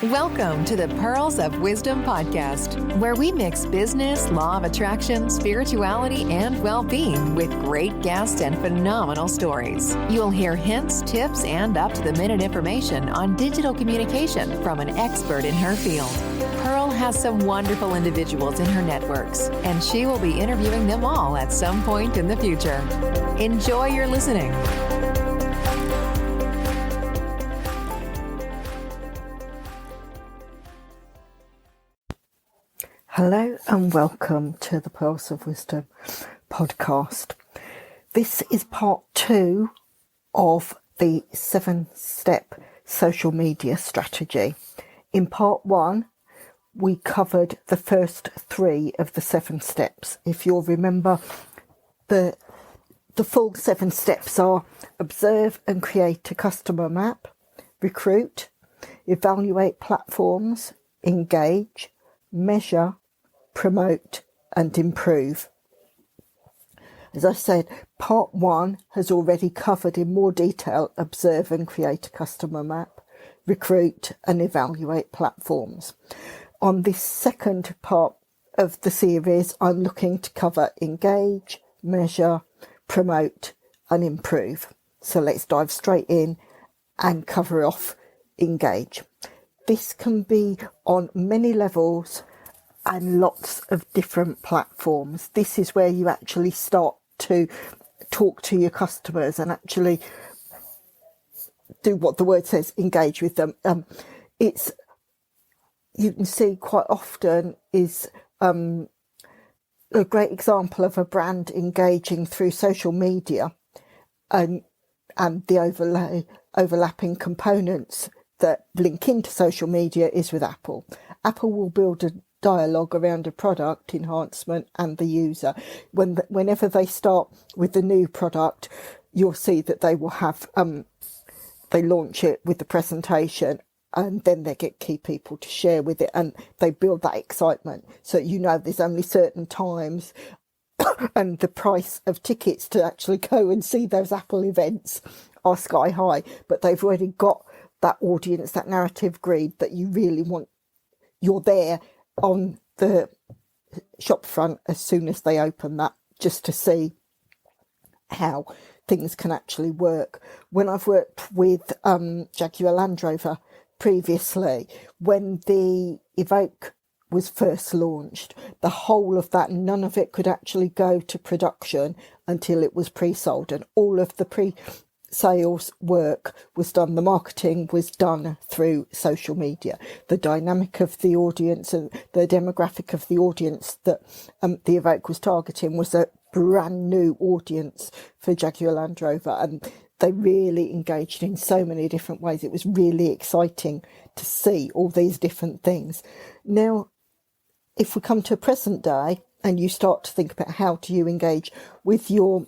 Welcome to the Pearls of Wisdom podcast, where we mix business, law of attraction, spirituality, and well-being with great guests and phenomenal stories. You'll hear hints, tips, and up-to-the-minute information on digital communication from an expert in her field. Pearl has some wonderful individuals in her networks, and she will be interviewing them all at some point in the future. Enjoy your listening. Hello and welcome to the Pearls of Wisdom podcast. This is part 2 of the 7-step social media strategy. In part 1, we covered the first 3 of the 7 steps. If you'll remember, the full 7 steps are observe and create a customer map, recruit, evaluate platforms, engage, measure, promote and improve. As I said, part 1 has already covered in more detail observe and create a customer map, recruit and evaluate platforms. On this second part of the series, I'm looking to cover engage, measure, promote and improve. So let's dive straight in and cover off engage. This can be on many levels and lots of different platforms. This is where you actually start to talk to your customers and actually do what the word says, engage with them. You can see quite often is a great example of a brand engaging through social media and the overlapping components that link into social media is with Apple. Apple will build a dialogue around a product enhancement and the user. Whenever they start with the new product, you'll see that they will have they launch it with the presentation and then they get key people to share with it and they build that excitement. So there's only certain times and the price of tickets to actually go and see those Apple events are sky high, but they've already got that audience, that narrative grid that you really want. You're there on the shop front as soon as they open that, just to see how things can actually work. When I've worked with Jaguar Land Rover previously, when the Evoque was first launched, the whole of that, none of it could actually go to production until it was pre-sold, and all of the pre-sales work was done, the marketing was done through social media. The dynamic of the audience and the demographic of the audience that the Evoque was targeting was a brand new audience for Jaguar Land Rover, and they really engaged in so many different ways. It was really exciting to see all these different things. Now, if we come to present day and you start to think about how do you engage with your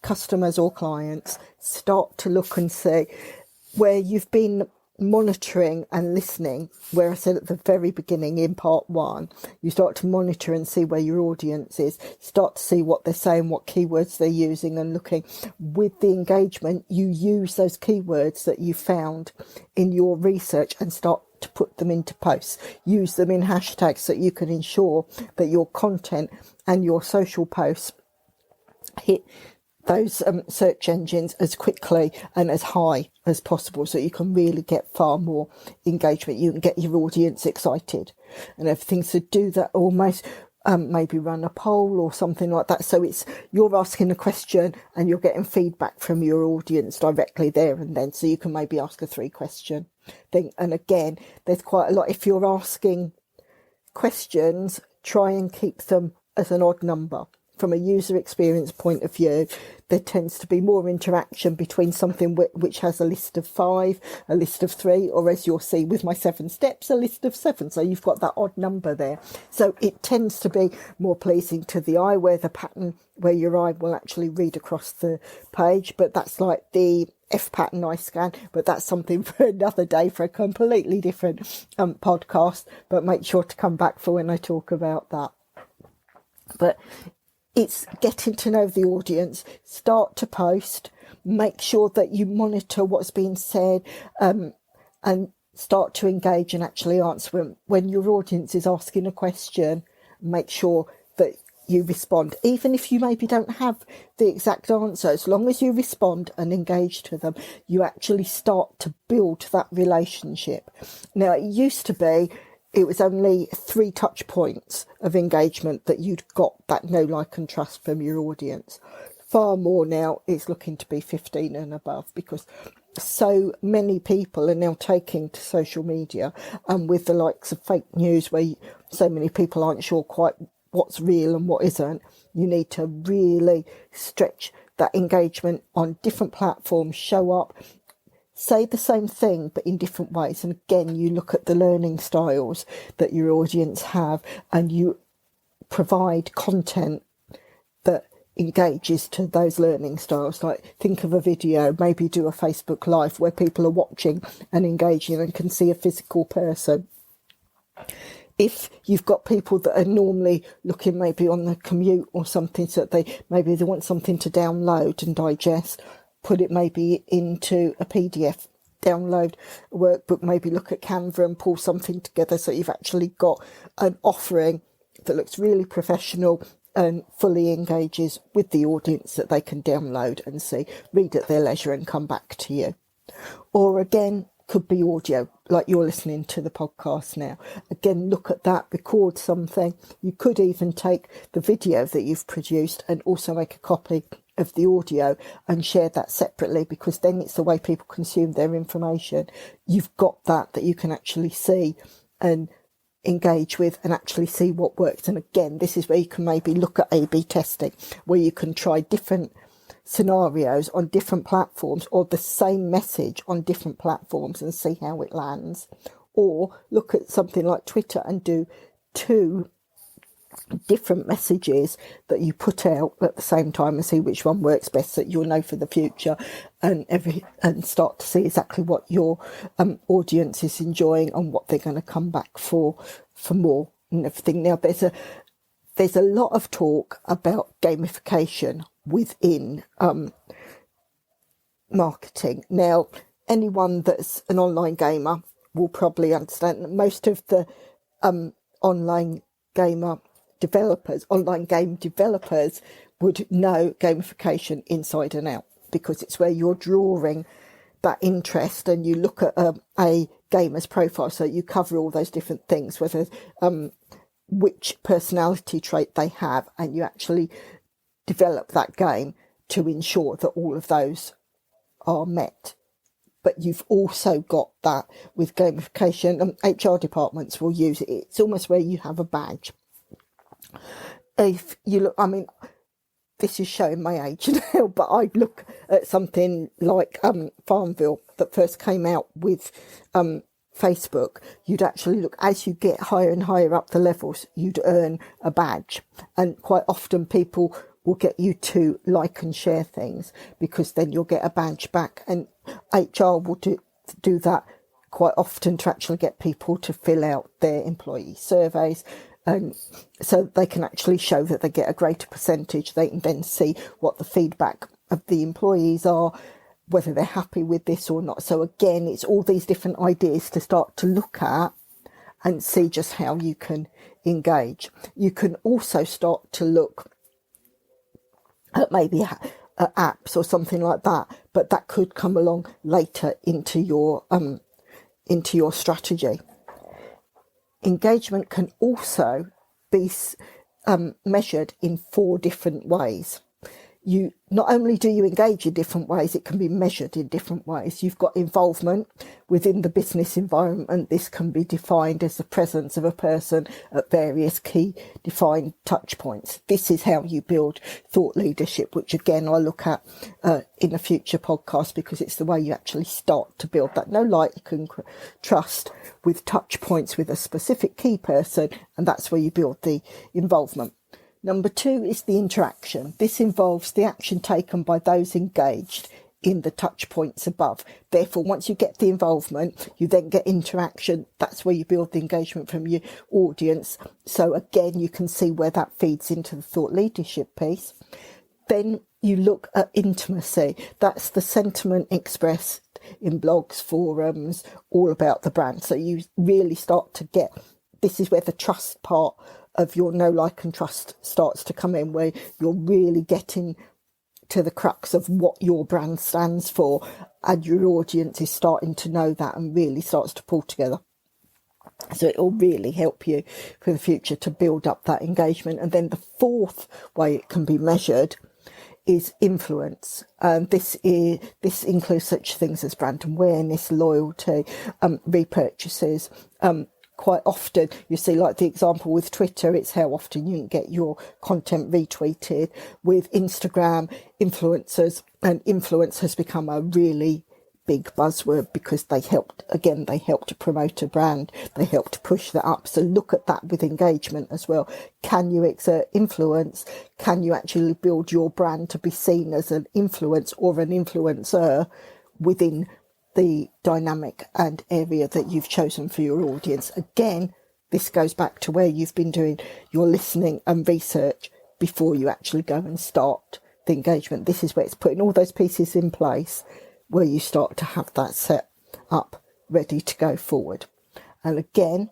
customers or clients, start to look and see where you've been monitoring and listening, where I said at the very beginning in part 1, you start to monitor and see where your audience is, start to see what they're saying, what keywords they're using, and looking with the engagement, you use those keywords that you found in your research and start to put them into posts. Use them in hashtags so you can ensure that your content and your social posts hit those search engines as quickly and as high as possible, so you can really get far more engagement. You can get your audience excited and everything. So do that almost, maybe run a poll or something like that. So you're asking a question and you're getting feedback from your audience directly there and then. So you can maybe ask a 3-question thing. And again, there's quite a lot. If you're asking questions, try and keep them as an odd number. From a user experience point of view, there tends to be more interaction between something which has a list of 5, a list of 3, or as you'll see with my 7 steps, a list of 7. So you've got that odd number there. So it tends to be more pleasing to the eye, where your eye will actually read across the page. But that's like the F pattern eye scan, but that's something for another day, for a completely different podcast. But make sure to come back for when I talk about that. But it's getting to know the audience, start to post, make sure that you monitor what's being said, and start to engage and actually answer when your audience is asking a question. Make sure that you respond, even if you maybe don't have the exact answer. As long as you respond and engage to them, you actually start to build that relationship. Now, it used to be it was only 3 touch points of engagement that you'd got that know, like and trust from your audience. Far more now is looking to be 15 and above, because so many people are now taking to social media, and with the likes of fake news, where so many people aren't sure quite what's real and what isn't, you need to really stretch that engagement on different platforms, show up, say the same thing but in different ways. And again, you look at the learning styles that your audience have, and you provide content that engages to those learning styles. Like, think of a video, maybe do a Facebook Live where people are watching and engaging and can see a physical person. If you've got people that are normally looking maybe on the commute or something, so that they want something to download and digest, put it maybe into a PDF, download a workbook, maybe look at Canva and pull something together so you've actually got an offering that looks really professional and fully engages with the audience, that they can download and see, read at their leisure and come back to you. Or again, could be audio, like you're listening to the podcast now. Again, look at that, record something. You could even take the video that you've produced and also make a copy of the audio and share that separately, because then it's the way people consume their information. You've got that you can actually see and engage with and actually see what works. And again, this is where you can maybe look at A/B testing, where you can try different scenarios on different platforms, or the same message on different platforms, and see how it lands. Or look at something like Twitter and do 2 different messages that you put out at the same time and see which one works best, that you'll know for the future, and start to see exactly what your audience is enjoying and what they're going to come back for more and everything. Now, there's a lot of talk about gamification within marketing. Now, anyone that's an online gamer will probably understand that most of the online game developers would know gamification inside and out, because it's where you're drawing that interest, and you look at a gamer's profile, so you cover all those different things, whether which personality trait they have, and you actually develop that game to ensure that all of those are met. But you've also got that with gamification, and HR departments will use it. It's almost where you have a badge. If you look, I mean, this is showing my age now, but I look at something like Farmville that first came out with Facebook. You'd actually look, as you get higher and higher up the levels, you'd earn a badge, and quite often people will get you to like and share things, because then you'll get a badge back. And HR will do that quite often to actually get people to fill out their employee surveys, and so they can actually show that they get a greater percentage. They can then see what the feedback of the employees are, whether they're happy with this or not. So again, it's all these different ideas to start to look at and see just how you can engage. You can also start to look at maybe apps or something like that, but that could come along later into your strategy. Engagement can also be measured in 4 different ways. You not only do you engage in different ways, it can be measured in different ways. You've got involvement within the business environment. This can be defined as the presence of a person at various key defined touch points. This is how you build thought leadership, which again I look at in a future podcast, because it's the way you actually start to build that know, like and trust with touch points with a specific key person, and that's where you build the involvement. Number 2 is the interaction. This involves the action taken by those engaged in the touch points above. Therefore, once you get the involvement, you then get interaction. That's where you build the engagement from your audience. So again, you can see where that feeds into the thought leadership piece. Then you look at intimacy. That's the sentiment expressed in blogs, forums, all about the brand. So you really start to get, this is where the trust part of your know, like and trust starts to come in, where you're really getting to the crux of what your brand stands for, and your audience is starting to know that and really starts to pull together. So it will really help you for the future to build up that engagement. And then the fourth way it can be measured is influence. This includes such things as brand awareness, loyalty, repurchases. Quite often you see, like the example with Twitter, it's how often you can get your content retweeted. With Instagram, influencers, and influence has become a really big buzzword because they help to promote a brand, they help to push that up. So look at that with engagement as well. Can you exert influence? Can you actually build your brand to be seen as an influence or an influencer within the dynamic and area that you've chosen for your audience? Again, this goes back to where you've been doing your listening and research before you actually go and start the engagement. This is where it's putting all those pieces in place, where you start to have that set up ready to go forward. And again,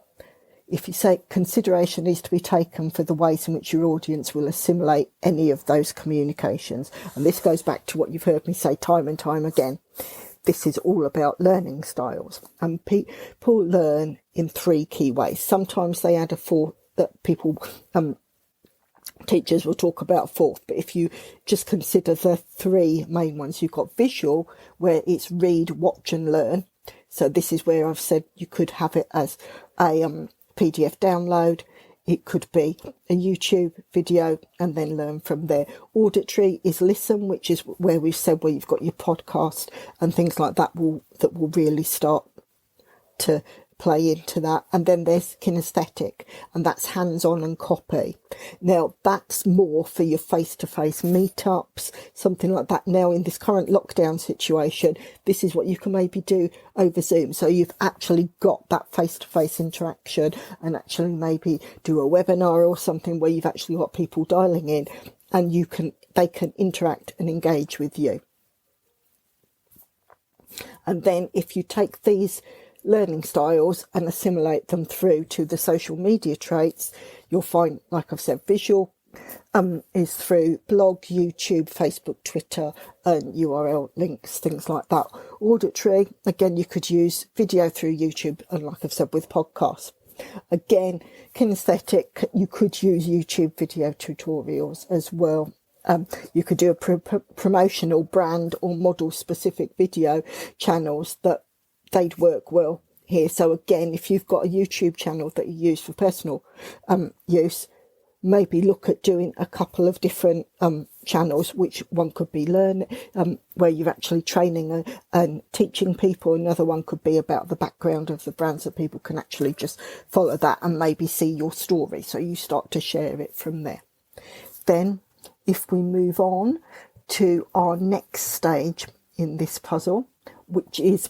if you say consideration needs to be taken for the ways in which your audience will assimilate any of those communications. And this goes back to what you've heard me say time and time again. This is all about learning styles, and people learn in three key ways. Sometimes they add a fourth, that people, teachers will talk about a fourth, but if you just consider the three main ones, you've got visual, where it's read, watch and learn. So this is where I've said you could have it as a PDF download. It could be a YouTube video and then learn from there. Auditory is listen, which is where we've said where you've got your podcast and things like that will really start to play into that. And then there's kinesthetic, and that's hands-on and copy. Now that's more for your face-to-face meetups, something like that. Now in this current lockdown situation, this is what you can maybe do over Zoom. So you've actually got that face-to-face interaction, and actually maybe do a webinar or something where you've actually got people dialing in, and they can interact and engage with you. And then if you take these learning styles and assimilate them through to the social media traits, you'll find, like I've said, visual is through blog, YouTube, Facebook, Twitter, and URL links, things like that. Auditory, again, you could use video through YouTube, and like I've said, with podcasts. Again, kinesthetic, you could use YouTube video tutorials as well. You could do a promotional brand or model specific video channels that they'd work well here. So again, if you've got a YouTube channel that you use for personal use, maybe look at doing a couple of different channels, which one could be where you're actually training and teaching people. Another one could be about the background of the brand, so people can actually just follow that and maybe see your story. So you start to share it from there. Then if we move on to our next stage in this puzzle, which is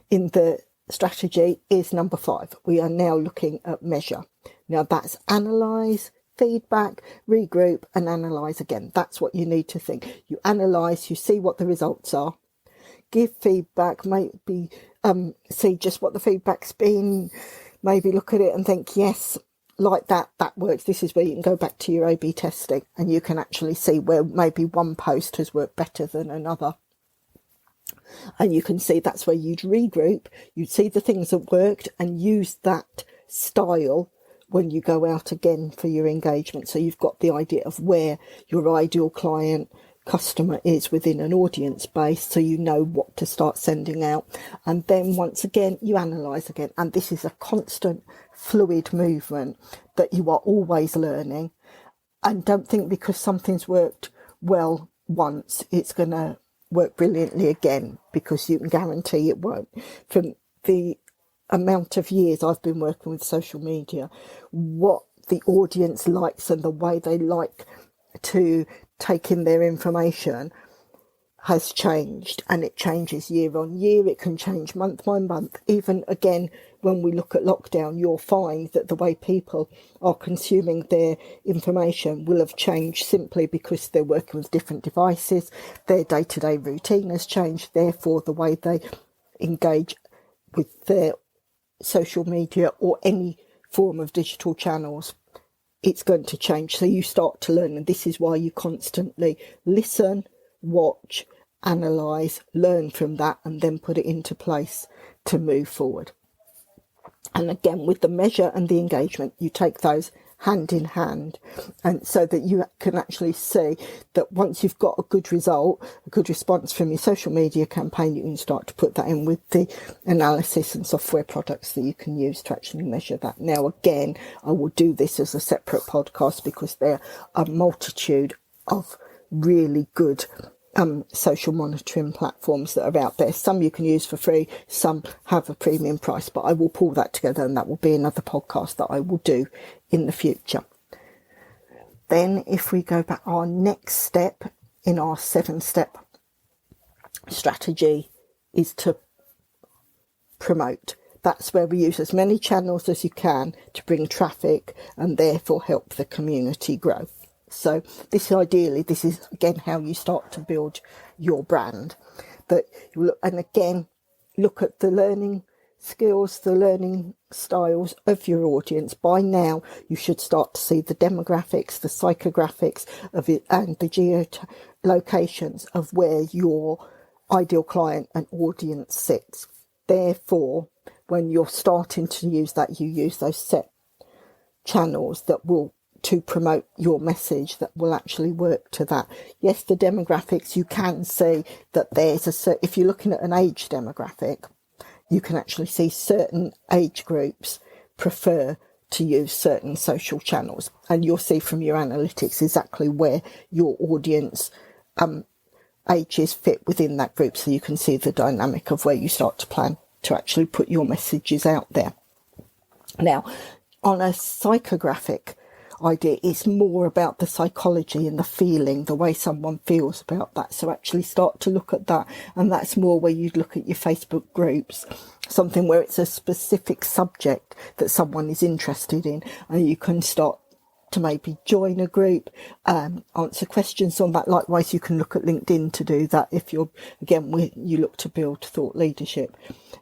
in the strategy, is number 5. We are now looking at measure. Now that's analyse, feedback, regroup and analyse again. That's what you need to think. You analyse, you see what the results are, give feedback, maybe see just what the feedback's been, maybe look at it and think, yes, like that works. This is where you can go back to your A/B testing, and you can actually see where maybe one post has worked better than another. And you can see that's where you'd regroup, you'd see the things that worked and use that style when you go out again for your engagement. So you've got the idea of where your ideal client customer is within an audience base, so you know what to start sending out. And then once again, you analyse again. And this is a constant fluid movement that you are always learning. And don't think because something's worked well once, it's going to work brilliantly again, because you can guarantee it won't. From the amount of years I've been working with social media, what the audience likes and the way they like to take in their information has changed, and it changes year on year. It can change month by month. Even again, when we look at lockdown, you'll find that the way people are consuming their information will have changed simply because they're working with different devices. Their day-to-day routine has changed. Therefore, the way they engage with their social media or any form of digital channels, it's going to change. So you start to learn, and this is why you constantly listen, watch, analyse, learn from that, and then put it into place to move forward. And again, with the measure and the engagement, you take those hand in hand, and so that you can actually see that once you've got a good result, a good response from your social media campaign, you can start to put that in with the analysis and software products that you can use to actually measure that. Now, again, I will do this as a separate podcast because there are a multitude of really good social monitoring platforms that are out there. Some you can use for free, some have a premium price, but I will pull that together, and that will be another podcast that I will do in the future. Then if we go back, our next step in our 7-step strategy is to promote. That's where we use as many channels as you can to bring traffic and therefore help the community grow. So this is again how you start to build your brand. That you look, and again, look at the learning skills, the learning styles of your audience. By now, you should start to see the demographics, the psychographics of it, and the geolocations of where your ideal client and audience sits. Therefore, when you're starting to use that, you use those set channels that will to promote your message that will actually work to that. Yes, the demographics, you can see that there's if you're looking at an age demographic, you can actually see certain age groups prefer to use certain social channels, and you'll see from your analytics exactly where your audience ages fit within that group, so you can see the dynamic of where you start to plan to actually put your messages out there. Now, on a psychographic idea, it's more about the psychology and the feeling, the way someone feels about that. So actually start to look at that, and that's more where you'd look at your Facebook groups, something where it's a specific subject that someone is interested in, and you can start to maybe join a group, answer questions on that. Likewise, you can look at LinkedIn to do that. If you look to build thought leadership,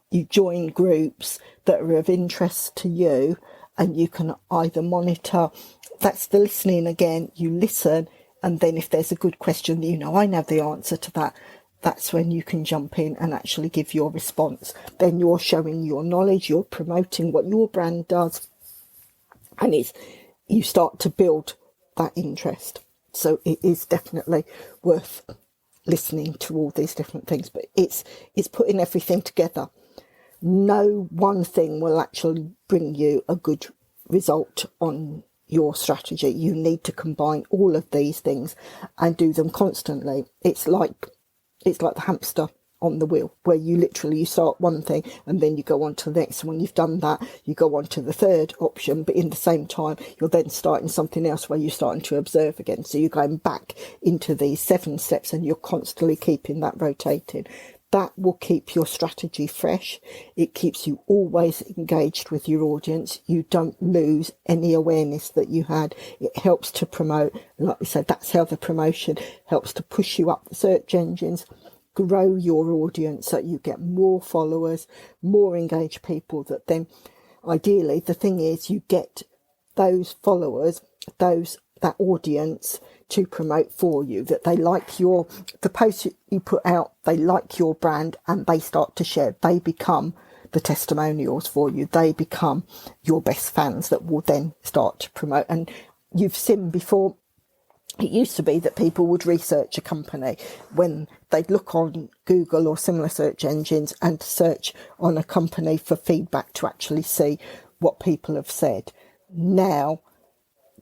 you join groups that are of interest to you, and you can either monitor. That's the listening again. You listen, and then if there's a good question, I know the answer to that, that's when you can jump in and actually give your response. Then you're showing your knowledge, you're promoting what your brand does, and you start to build that interest. So it is definitely worth listening to all these different things, but it's putting everything together. No one thing will actually bring you a good result on your strategy. You need to combine all of these things and do them constantly. It's like the hamster on the wheel, where you start one thing and then you go on to the next. And when you've done that, you go on to the third option, but in the same time, you're then starting something else where you're starting to observe again. So you're going back into these 7 steps, and you're constantly keeping that rotating. That will keep your strategy fresh. It keeps you always engaged with your audience. You don't lose any awareness that you had. It helps to promote. Like we said, that's how the promotion helps to push you up the search engines, grow your audience so you get more followers, more engaged people, that then ideally the thing is you get those followers, that audience to promote for you, that they like the posts you put out, they like your brand, and they start to share. They become the testimonials for you. They become your best fans that will then start to promote. And you've seen before, it used to be that people would research a company when they'd look on Google or similar search engines and search on a company for feedback to actually see what people have said. Now,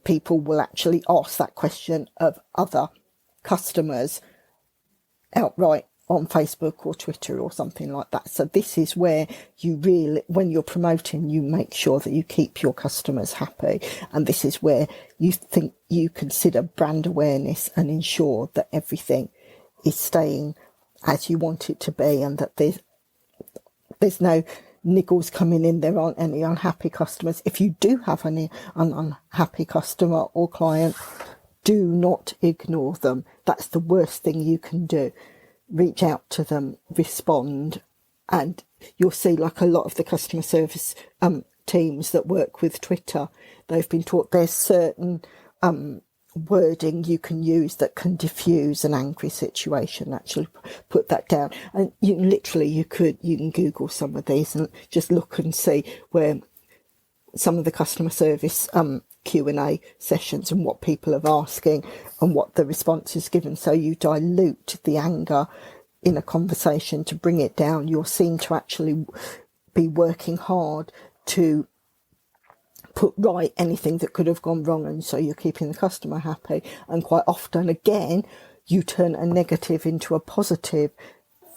people will actually ask that question of other customers outright on Facebook or Twitter or something like that. So this is where you really, when you're promoting, you make sure that you keep your customers happy. And this is where you consider brand awareness and ensure that everything is staying as you want it to be, and that there's no niggles coming in, there aren't any unhappy customers. If you do have an unhappy customer or client, do not ignore them. That's the worst thing you can do. Reach out to them, respond, and you'll see like a lot of the customer service teams that work with Twitter, they've been taught there's certain wording you can use that can diffuse an angry situation. Actually put that down, and you can Google some of these and just look and see where some of the customer service Q&A sessions and what people are asking and what the response is given. So you dilute the anger in a conversation to bring it down. You're seen to actually be working hard to put right anything that could have gone wrong, and so you're keeping the customer happy. And quite often, again, you turn a negative into a positive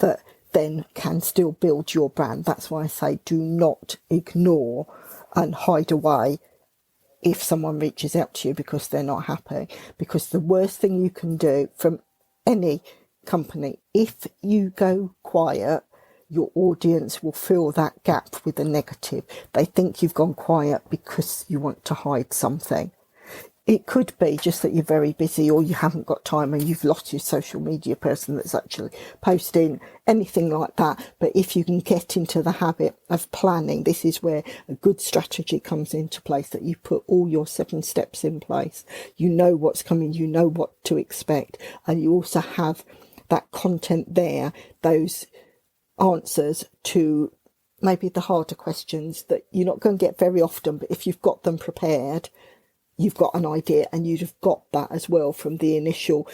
that then can still build your brand. That's why I say do not ignore and hide away if someone reaches out to you because they're not happy. Because the worst thing you can do from any company, if you go quiet, your audience will fill that gap with a negative. They think you've gone quiet because you want to hide something. It could be just that you're very busy, or you haven't got time and you've lost your social media person that's actually posting, anything like that. But if you can get into the habit of planning, this is where a good strategy comes into place, that you put all your 7 steps in place. You know what's coming, you know what to expect, and you also have that content there, those answers to maybe the harder questions that you're not going to get very often, but if you've got them prepared, you've got an idea, and you'd have got that as well from the initial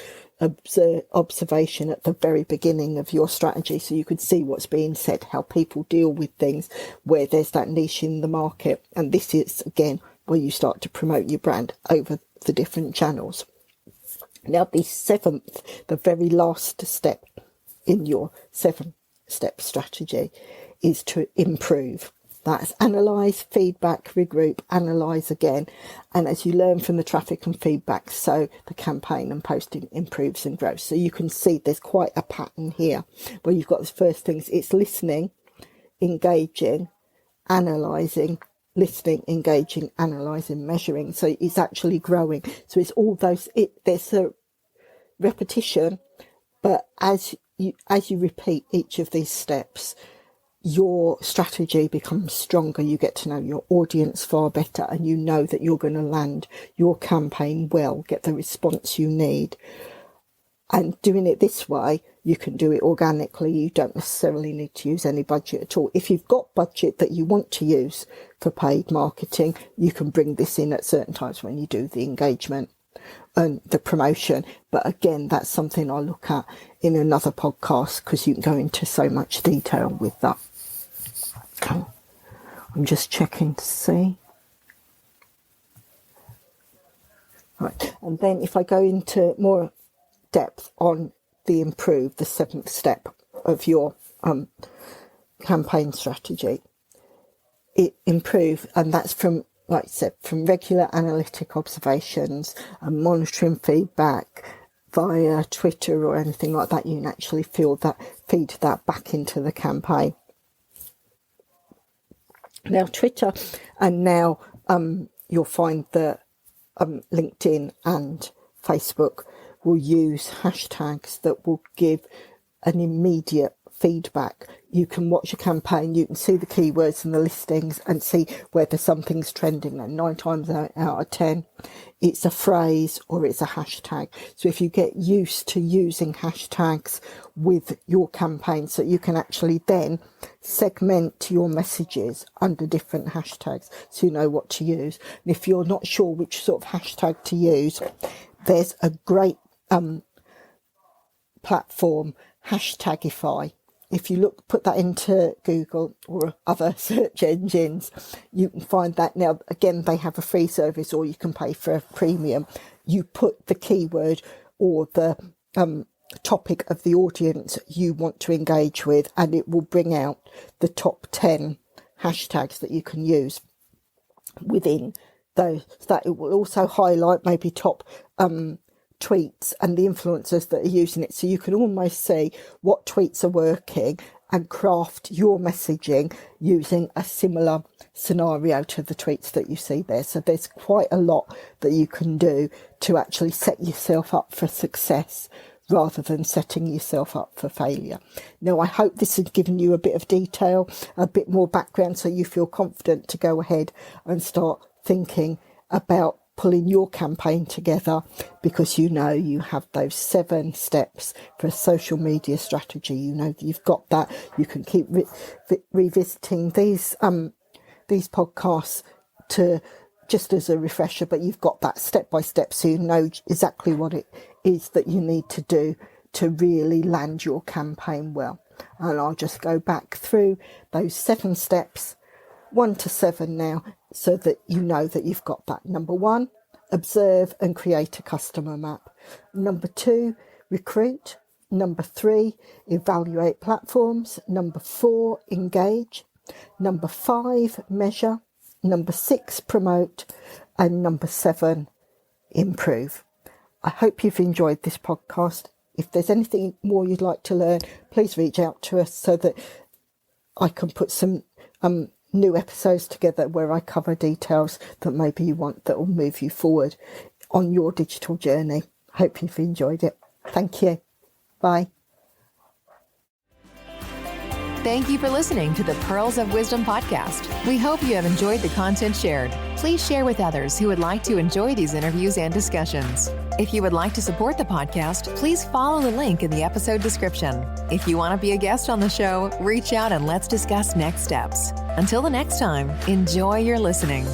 observation at the very beginning of your strategy. So you could see what's being said, how people deal with things, where there's that niche in the market. And this is, again, where you start to promote your brand over the different channels. Now, the 7th, the very last step in your 7-step strategy is to improve. That's analyse, feedback, regroup, analyse again. And as you learn from the traffic and feedback, so the campaign and posting improves and grows. So you can see there's quite a pattern here where you've got the first things. It's listening, engaging, analysing, listening, engaging, analysing, measuring. So it's actually growing. So it's all those, there's a repetition, but as you repeat each of these steps, your strategy becomes stronger. You get to know your audience far better, and you know that you're going to land your campaign well, get the response you need. And doing it this way, you can do it organically. You don't necessarily need to use any budget at all. If you've got budget that you want to use for paid marketing, you can bring this in at certain times when you do the engagement and the promotion. But again, that's something I'll look at in another podcast, because you can go into so much detail with that. Okay. I'm just checking to see. Right. And then if I go into more depth on the improve, the 7th step of your campaign strategy, it improve, and that's from, like I said, from regular analytic observations and monitoring feedback via Twitter or anything like that. You can actually feed that back into the campaign. Now Twitter, and now you'll find that LinkedIn and Facebook will use hashtags that will give an immediate feedback. You can watch a campaign, you can see the keywords and the listings and see whether something's trending. And 9 times out of 10, it's a phrase or it's a hashtag. So if you get used to using hashtags with your campaign, so you can actually then segment your messages under different hashtags, so you know what to use. And if you're not sure which sort of hashtag to use, there's a great platform, Hashtagify. If you put that into Google or other search engines, you can find that. Now, again, they have a free service, or you can pay for a premium. You put the keyword or the topic of the audience you want to engage with, and it will bring out the top 10 hashtags that you can use within those. That it will also highlight maybe top tweets and the influencers that are using it, so you can almost see what tweets are working and craft your messaging using a similar scenario to the tweets that you see there. So there's quite a lot that you can do to actually set yourself up for success rather than setting yourself up for failure. Now, I hope this has given you a bit of detail, a bit more background, so you feel confident to go ahead and start thinking about pulling your campaign together, because you know you have those 7 steps for a social media strategy. You know you've got that. You can keep revisiting these podcasts to just as a refresher, but you've got that step by step, so you know exactly what it is that you need to do to really land your campaign well. And I'll just go back through those 7 steps, 1 to 7 now, so that you know that you've got that. Number 1, observe and create a customer map. Number 2, recruit. Number 3, evaluate platforms. Number 4, engage. Number 5, measure. Number 6, promote. And number 7, improve. I hope you've enjoyed this podcast. If there's anything more you'd like to learn, please reach out to us so that I can put some new episodes together where I cover details that maybe you want that will move you forward on your digital journey. Hope you've enjoyed it. Thank you. Bye. Thank you for listening to the Pearls of Wisdom podcast. We hope you have enjoyed the content shared. Please share with others who would like to enjoy these interviews and discussions. If you would like to support the podcast, please follow the link in the episode description. If you want to be a guest on the show, reach out and let's discuss next steps. Until the next time, enjoy your listening.